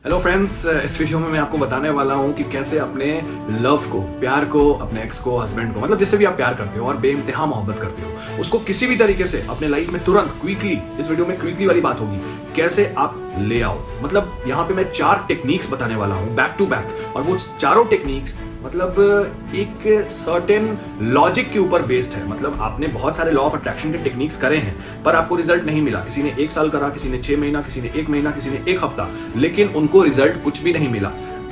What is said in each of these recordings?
Hello friends, इस video में मैं आपको बताने वाला हूँ कि कैसे अपने लव को, प्यार को, अपने एक्स को, हस्बैंड को, मतलब जिससे भी आप प्यार करते हो और बेइंतहा मोहब्बत करते हो, उसको किसी भी तरीके से अपने लाइफ में तुरंत क्विकली, इस वीडियो में क्विकली वाली बात होगी, कैसे आप ले आओ। मतलब यहाँ पे मैं 4 टेक्निक्स बताने वाला हूँ बैक टू बैक, और वो चारों टेक्निक्स मतलब एक सर्टेन लॉजिक के ऊपर बेस्ड है। मतलब आपने बहुत सारे लॉ ऑफ अट्रैक्शन के टेक्निक्स करे हैं पर आपको रिजल्ट नहीं मिला। किसी ने 1 साल करा, किसी ने 6 महीना, किसी ने 1 महीना, किसी ने 1 हफ्ता, लेकिन उनको रिजल्ट कुछ भी नहीं मिला।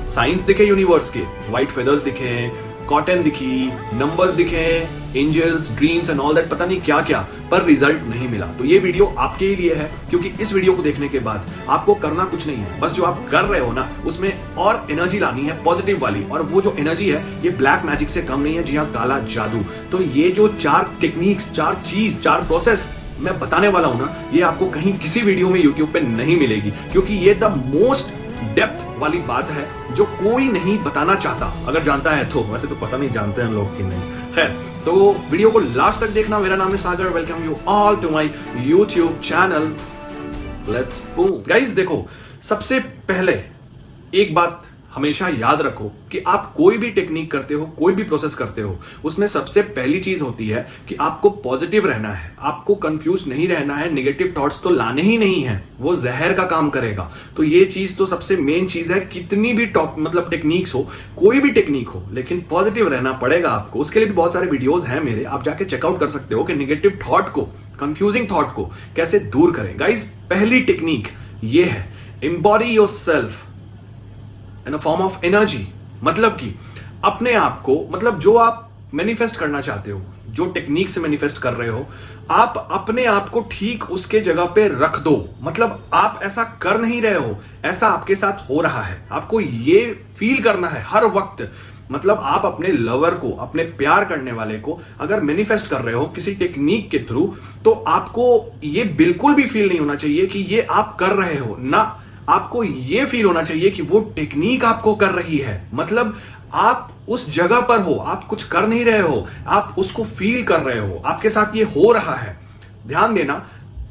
साइंस दिखे यूनिवर्स के, व्हाइट फेदर्स दिखे, कॉटन दिखी, नंबर्स दिखे, angels, dreams and all that, पता नहीं क्या क्या, पर रिजल्ट नहीं मिला। तो ये वीडियो आपके ही लिए है, क्योंकि इस वीडियो को देखने के बाद आपको करना कुछ नहीं है, बस जो आप कर रहे हो ना उसमें और एनर्जी लानी है, पॉजिटिव वाली। और वो जो एनर्जी है ये ब्लैक मैजिक से कम नहीं है, जी हाँ, काला जादू। तो ये जो 4 टेक्निक्स, 4 प्रोसेस मैं बताने वाला हूं ना, ये आपको कहीं किसी वीडियो में यूट्यूब पे नहीं मिलेगी, क्योंकि ये द मोस्ट डेप्थ वाली बात है जो कोई नहीं बताना चाहता। अगर जानता है तो, वैसे तो पता नहीं जानते हैं लोग कि नहीं। खैर, तो वीडियो को लास्ट तक देखना। मेरा नाम है Sagar, welcome you all to my YouTube channel. Let's boom. Guys देखो, सबसे पहले एक बात हमेशा याद रखो कि आप कोई भी टेक्निक करते हो, कोई भी प्रोसेस करते हो, उसमें सबसे पहली चीज होती है कि आपको पॉजिटिव रहना है, आपको कंफ्यूज नहीं रहना है। नेगेटिव थॉट्स तो लाने ही नहीं है, वो जहर का काम करेगा। तो ये चीज तो सबसे मेन चीज है। कितनी भी टॉप मतलब टेक्निक्स हो, कोई भी टेक्निक हो, लेकिन पॉजिटिव रहना पड़ेगा आपको। उसके लिए भी बहुत सारे वीडियोज हैं मेरे, आप जाके चेकआउट कर सकते हो कि नेगेटिव थॉट को, कंफ्यूजिंग थॉट को कैसे दूर करें। गाइज, पहली टेक्निक ये है, embody yourself in a form of energy. मतलब कि अपने आप को, मतलब जो आप मैनिफेस्ट करना चाहते हो, जो टेक्निक से मैनिफेस्ट कर रहे हो, आप अपने आप को ठीक उसके जगह पे रख दो। मतलब आप ऐसा कर नहीं रहे हो, ऐसा आपके साथ हो रहा है। आपको ये फील करना है हर वक्त। मतलब आप अपने लवर को, अपने प्यार करने वाले को अगर मैनिफेस्ट कर रहे हो किसी टेक्निक के थ्रू, तो आपको ये बिल्कुल भी फील नहीं होना चाहिए कि ये आप कर रहे हो ना। आपको ये फील होना चाहिए कि वो टेक्निक आपको कर रही है। मतलब आप उस जगह पर हो, आप कुछ कर नहीं रहे हो, आप उसको फील कर रहे हो, आपके साथ ये हो रहा है। ध्यान देना,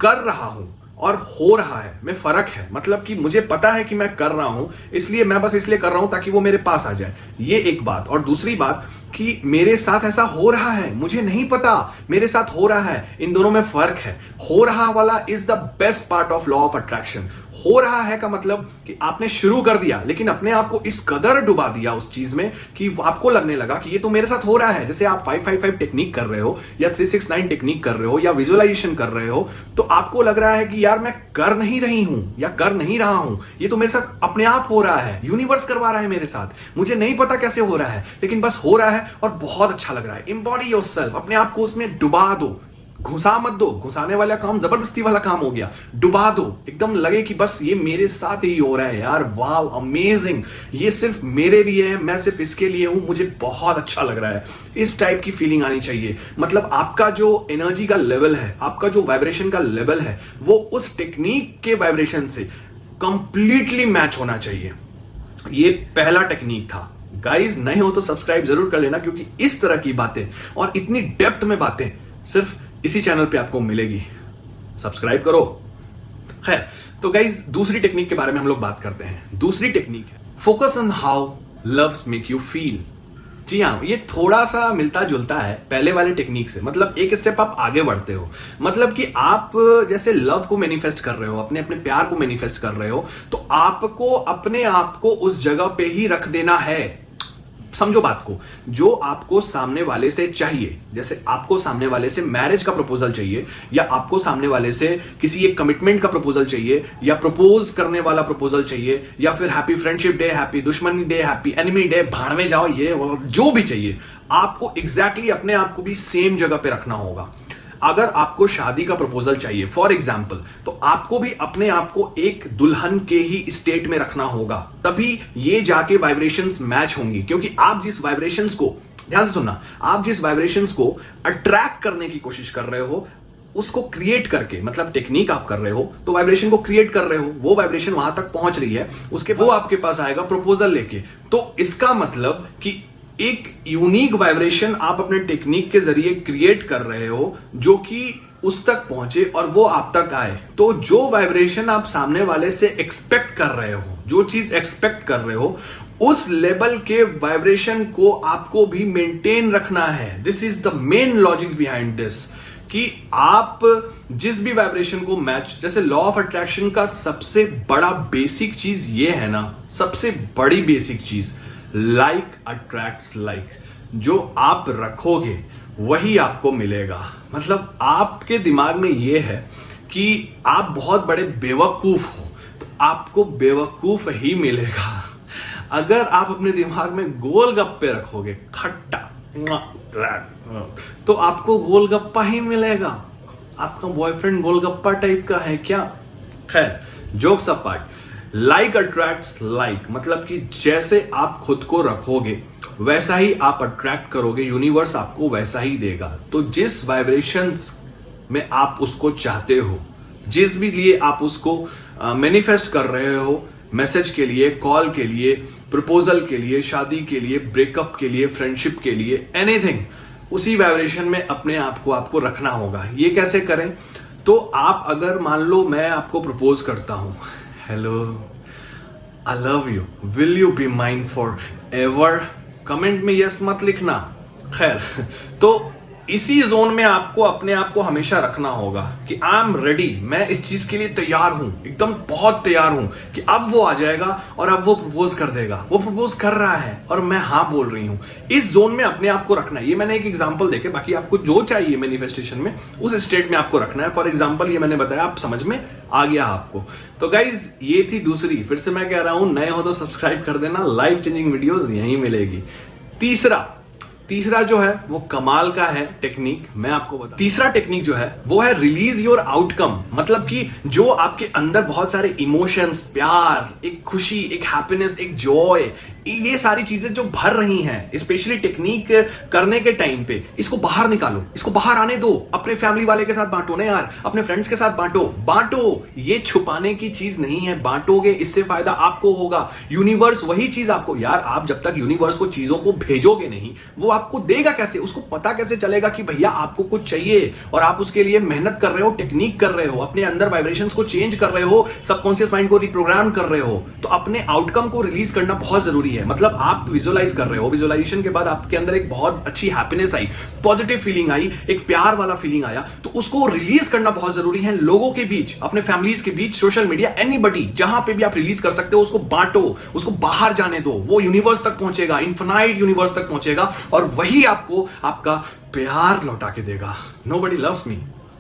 कर रहा हूं और हो रहा है में फर्क है। मतलब कि मुझे पता है कि मैं कर रहा हूं, इसलिए मैं बस इसलिए कर रहा हूं ताकि वो मेरे पास आ जाए, ये एक बात। और दूसरी बात कि मेरे साथ ऐसा हो रहा है, मुझे नहीं पता, मेरे साथ हो रहा है, इन दोनों में फर्क है। हो रहा वाला is the best part of law of attraction. हो रहा है का मतलब कि आपने शुरू कर दिया, लेकिन अपने आप को इस कदर डुबा दिया उस चीज में कि आपको लगने लगा कि ये तो मेरे साथ हो रहा है। जैसे आप 555 टेक्निक कर रहे हो या 369 टेक्निक कर रहे हो या विजुअलाइजेशन कर रहे हो, तो आपको लग रहा है कि यार मैं कर नहीं रही हूं या कर नहीं रहा हूं, ये तो मेरे साथ अपने आप हो रहा है, यूनिवर्स करवा रहा है मेरे साथ, मुझे नहीं पता कैसे हो रहा है, लेकिन बस हो रहा है और बहुत अच्छा लग रहा है। एम्बॉडी योरसेल्फ, अपने आप को उसमें डुबा दो, घुसा मत दो। घुसाने वाला काम जबरदस्ती वाला काम हो गया। डुबा दो, एकदम लगे कि बस ये मेरे साथ ही हो रहा है। यार वाव, अमेजिंग, ये सिर्फ मेरे लिए है, मैं सिर्फ इसके लिए हूं, मुझे बहुत अच्छा लग रहा है। इस टाइप की फीलिंग आनी चाहिए। मतलब आपका जो एनर्जी का लेवल है, आपका जो वाइब्रेशन का लेवल है, वो उस टेक्निक के वाइब्रेशन से कंप्लीटली मैच होना चाहिए। ये पहला टेक्निक था। गाइज, नहीं हो तो सब्सक्राइब जरूर कर लेना, क्योंकि इस तरह की बातें और इतनी डेप्थ में बातें सिर्फ इसी चैनल पे आपको मिलेगी। सब्सक्राइब करो। खैर, तो गाइज, दूसरी टेक्निक के बारे में हम लोग बात करते हैं। दूसरी टेक्निक है focus on how loves make you feel. जी हाँ, ये थोड़ा सा मिलता जुलता है पहले वाले टेक्निक से। मतलब एक स्टेप आप आगे बढ़ते हो। मतलब कि आप जैसे लव को मैनिफेस्ट कर रहे हो, अपने अपने प्यार को मैनिफेस्ट कर रहे हो, तो आपको अपने आप को उस जगह पे ही रख देना है। समझो बात को, जो आपको सामने वाले से चाहिए, जैसे आपको सामने वाले से मैरिज का प्रपोजल चाहिए, या आपको सामने वाले से किसी एक कमिटमेंट का प्रपोजल चाहिए, या प्रपोज करने वाला प्रपोजल चाहिए, या फिर हैप्पी फ्रेंडशिप डे, हैप्पी दुश्मनी डे, हैप्पी एनिमी डे, भाड़ में जाओ, ये जो भी चाहिए, आपको एग्जैक्टली अपने आप को भी सेम जगह पे रखना होगा। अगर आपको शादी का प्रपोजल चाहिए फॉर एग्जाम्पल, तो आपको भी अपने आप को एक दुल्हन के ही स्टेट में रखना होगा, तभी ये जाके वाइब्रेशंस मैच होंगी। क्योंकि आप जिस वाइब्रेशंस को, ध्यान से सुनना, आप जिस वाइब्रेशंस को अट्रैक्ट करने की कोशिश कर रहे हो, उसको क्रिएट करके, मतलब टेक्निक आप कर रहे हो तो वाइब्रेशन को क्रिएट कर रहे हो, वो वाइब्रेशन वहां तक पहुंच रही है, उसके वो आपके पास आएगा प्रपोजल लेके। तो इसका मतलब कि एक यूनिक वाइब्रेशन आप अपने टेक्निक के जरिए क्रिएट कर रहे हो, जो कि उस तक पहुंचे और वो आप तक आए। तो जो वाइब्रेशन आप सामने वाले से एक्सपेक्ट कर रहे हो, जो चीज एक्सपेक्ट कर रहे हो, उस लेवल के वाइब्रेशन को आपको भी मेंटेन रखना है। This is the main logic behind this, कि आप जिस भी वाइब्रेशन को मैच, जैसे लॉ ऑफ अट्रैक्शन का सबसे बड़ा बेसिक चीज ये है ना, सबसे बड़ी बेसिक चीज, लाइक अट्रैक्ट्स लाइक। जो आप रखोगे वही आपको मिलेगा। मतलब आपके दिमाग में ये है कि आप बहुत बड़े बेवकूफ हो तो आपको बेवकूफ ही मिलेगा। अगर आप अपने दिमाग में गोलगप्पे रखोगे खट्टा, तो आपको गोलगप्पा ही मिलेगा। आपका बॉयफ्रेंड गोलगप्पा टाइप का है क्या? खैर, jokes apart, like attracts like, मतलब कि जैसे आप खुद को रखोगे वैसा ही आप अट्रैक्ट करोगे, यूनिवर्स आपको वैसा ही देगा। तो जिस वाइब्रेशंस में आप उसको चाहते हो, जिस भी लिए आप उसको मैनिफेस्ट कर रहे हो, मैसेज के लिए, कॉल के लिए, प्रपोजल के लिए, शादी के लिए, ब्रेकअप के लिए, फ्रेंडशिप के लिए, एनीथिंग, उसी वाइब्रेशन में अपने आप को आपको रखना होगा। ये कैसे करें? तो आप अगर मान लो मैं आपको प्रपोज करता हूं, hello I love you, will you be mine for ever? Comment में यस मत लिखना। खैर, तो इसी जोन में आपको अपने आप को हमेशा रखना होगा कि आई एम रेडी, मैं इस चीज के लिए तैयार हूं, एकदम बहुत तैयार हूं कि अब वो आ जाएगा और अब वो प्रपोज कर देगा। वो प्रपोज कर रहा है और मैं हाँ बोल रही हूं। इस जोन में अपने आप को रखना है। ये मैंने एक एग्जांपल देके, बाकी आपको जो चाहिए मैनिफेस्टेशन में उस स्टेट में आपको रखना है। फॉर एग्जांपल ये मैंने बताया, आप समझ में आ गया आपको। तो गाइज, ये थी दूसरी। फिर से मैं कह रहा हूं, नए हो तो सब्सक्राइब कर देना, लाइफ चेंजिंग वीडियोस यहीं मिलेगी। तीसरा जो है वो कमाल का है टेक्निक, मैं आपको बता। तीसरा टेक्निक जो है वो है रिलीज योर आउटकम। मतलब कि जो आपके अंदर बहुत सारे इमोशंस, प्यार, एक खुशी, एक हैप्पीनेस, एक जॉय, ये सारी चीजें जो भर रही हैं, स्पेशली टेक्निक करने के टाइम पे, इसको बाहर निकालो, इसको बाहर आने दो। अपने फैमिली वाले के साथ बांटो ना यार, अपने फ्रेंड्स के साथ बांटो। ये छुपाने की चीज नहीं है, बांटोगे इससे फायदा आपको होगा। यूनिवर्स वही चीज आपको, यार आप जब तक यूनिवर्स को चीजों को भेजोगे नहीं, वो आपको देगा कैसे? उसको पता कैसे चलेगा कि भैया आपको कुछ चाहिए और आप उसके लिए मेहनत कर रहे हो, टेक्निक कर रहे हो, अपने अंदर वाइब्रेशंस को चेंज कर रहे हो, सबकॉन्शियस माइंड को रिप्रोग्राम कर रहे हो। तो अपने आउटकम को रिलीज करना बहुत जरूरी है। मतलब आप विजुअलाइज कर रहे हो, विजुअलाइजेशन के बाद आपके अंदर एक बहुत अच्छी हैप्पीनेस आई, पॉजिटिव फीलिंग आई, एक प्यार वाला फीलिंग आया, तो उसको रिलीज करना बहुत जरूरी है लोगों के बीच, अपने फैमिलीज के बीच, सोशल मीडिया, एनीबॉडी, जहां पे भी आप रिलीज कर सकते हो उसको बांटो, उसको बाहर जाने दो। वो यूनिवर्स तक पहुंचेगा, इन्फिनाइट यूनिवर्स तक पहुंचेगा और वही आपको आपका प्यार लौटा के देगा। Nobody loves me,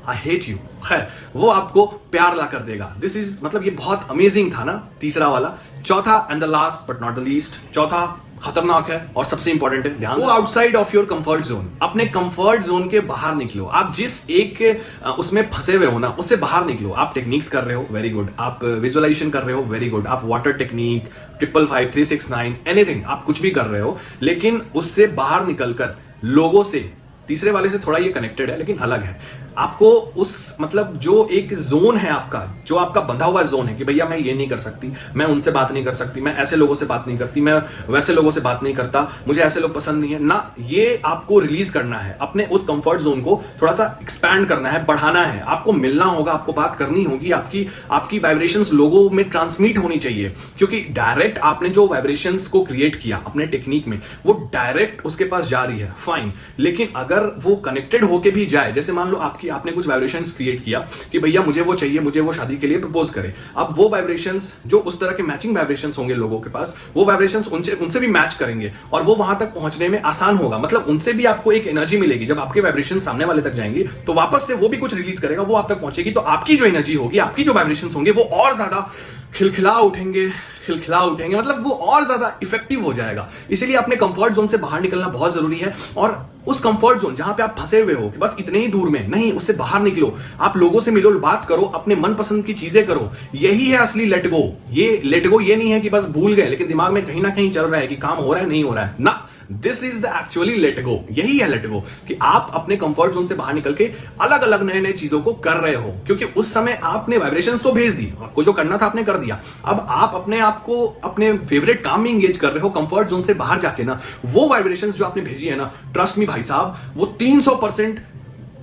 I hate you. खैर, वो आपको प्यार ला कर देगा। दिस इज, मतलब ये बहुत अमेजिंग था ना, तीसरा वाला। चौथा and the last but not the least, चौथा खतरनाक है और सबसे इंपॉर्टेंट है, ध्यान। वो outside of your comfort zone, अपने कंफर्ट जोन के बाहर निकलो। आप जिस एक उसमें फंसे हुए हो ना, उससे बाहर निकलो। आप टेक्निक्स कर रहे हो, वेरी गुड। आप विजुअलाइजेशन कर रहे हो, वेरी गुड। आप वाटर टेक्निक, 555, 369, एनीथिंग, आप कुछ भी कर रहे हो, लेकिन उससे बाहर निकलकर लोगों से, तीसरे वाले से थोड़ा ये कनेक्टेड है लेकिन अलग है, आपको उस, मतलब जो एक जोन है आपका, जो आपका बंधा हुआ जोन है कि भैया मैं ये नहीं कर सकती, मैं उनसे बात नहीं कर सकती, मैं ऐसे लोगों से बात नहीं करती, मैं वैसे लोगों से बात नहीं करता, मुझे ऐसे लोग पसंद नहीं है ना, ये आपको रिलीज करना है। अपने उस कंफर्ट जोन को थोड़ा सा एक्सपैंड करना है, बढ़ाना है। आपको मिलना होगा, आपको बात करनी होगी, आपकी वाइब्रेशंस लोगों में ट्रांसमिट होनी चाहिए, क्योंकि डायरेक्ट आपने जो वाइब्रेशंस को क्रिएट किया अपने टेक्निक में, वो डायरेक्ट उसके पास जा रही है, फाइन। लेकिन अगर वो कनेक्टेड होके भी जाए, जैसे मान लो आपने कुछ वाइब्रेशंस क्रिएट किया कि भैया मुझे वो चाहिए, मुझे वो शादी के लिए प्रपोज करे। अब वो वाइब्रेशंस जो उस तरह के मैचिंग वाइब्रेशंस होंगे लोगों के पास, वो वाइब्रेशंस उनसे भी मैच करेंगे और वो वहां तक पहुंचने में आसान होगा। मतलब उनसे भी आपको एक एनर्जी मिलेगी। जब आपके वाइब्रेशन सामने वाले तक जाएंगे तो वापस से वो भी कुछ रिलीज करेगा, वो आप तक पहुंचेगी, तो आपकी जो एनर्जी होगी, आपकी जो वाइब्रेशंस होंगे, वो और ज्यादा खिलखिला उठेंगे, मतलब वो और ज्यादा इफेक्टिव हो जाएगा। इसीलिए अपने कंफर्ट जोन से बाहर निकलना बहुत जरूरी है। और उस कंफर्ट जोन जहां पे आप फंसे हुए हो कि बस इतने ही दूर में नहीं, उससे बाहर निकलो, आप लोगों से मिलो, बात करो, अपने मनपसंद की चीजें करो। यही है असली लेट गो। ये लेट गो ये नहीं है कि बस भूल गए लेकिन दिमाग में कहीं ना कहीं चल रहा है कि काम हो रहा है, नहीं हो रहा है ना। This is the actually let go. यही है लेट गो, कि आप अपने कंफर्ट जोन से बाहर निकल के अलग अलग नए नए चीजों को कर रहे हो, क्योंकि उस समय आपने वाइब्रेशंस तो भेज दी, आपको जो करना था आपने कर दिया। अब आप अपने आप को अपने फेवरेट काम में इंगेज कर रहे हो, कंफर्ट जोन से बाहर जाके ना। वो वाइब्रेशंस जो आपने भेजी है ना, ट्रस्ट मी भाई साहब, वो 300%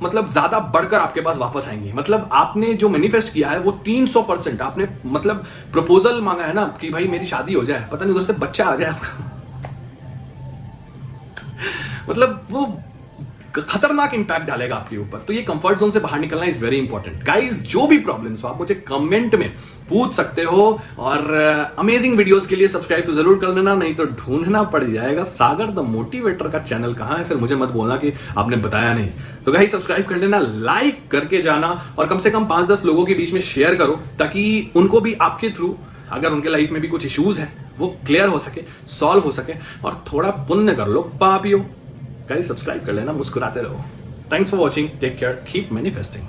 मतलब ज्यादा बढ़कर आपके पास वापस आएंगी। मतलब आपने जो मैनिफेस्ट किया है वो 300% आपने मतलब प्रपोजल मांगा है ना कि भाई मेरी शादी हो जाए, पता नहीं उधर से बच्चा आ जाए आपका मतलब वो खतरनाक इंपैक्ट डालेगा आपके ऊपर। तो ये कंफर्ट जोन से बाहर निकलना इज वेरी इंपॉर्टेंट गाइस। जो भी प्रॉब्लम्स हो आप मुझे कमेंट में पूछ सकते हो, और अमेजिंग वीडियोस के लिए सब्सक्राइब तो जरूर कर लेना, नहीं तो ढूंढना पड़ जाएगा सागर द मोटिवेटर का चैनल कहां है, फिर मुझे मत बोलना कि आपने बताया नहीं। तो गाइस सब्सक्राइब कर लेना, लाइक करके जाना, और कम से कम 5-10 लोगों के बीच में शेयर करो ताकि उनको भी आपके थ्रू अगर उनके लाइफ में भी कुछ इश्यूज है वो क्लियर हो सके, सॉल्व हो सके, और थोड़ा पुण्य कर लो पापियों। गाइस सब्सक्राइब कर लेना, मुस्कुराते रहो। Thanks for watching, take care, keep manifesting.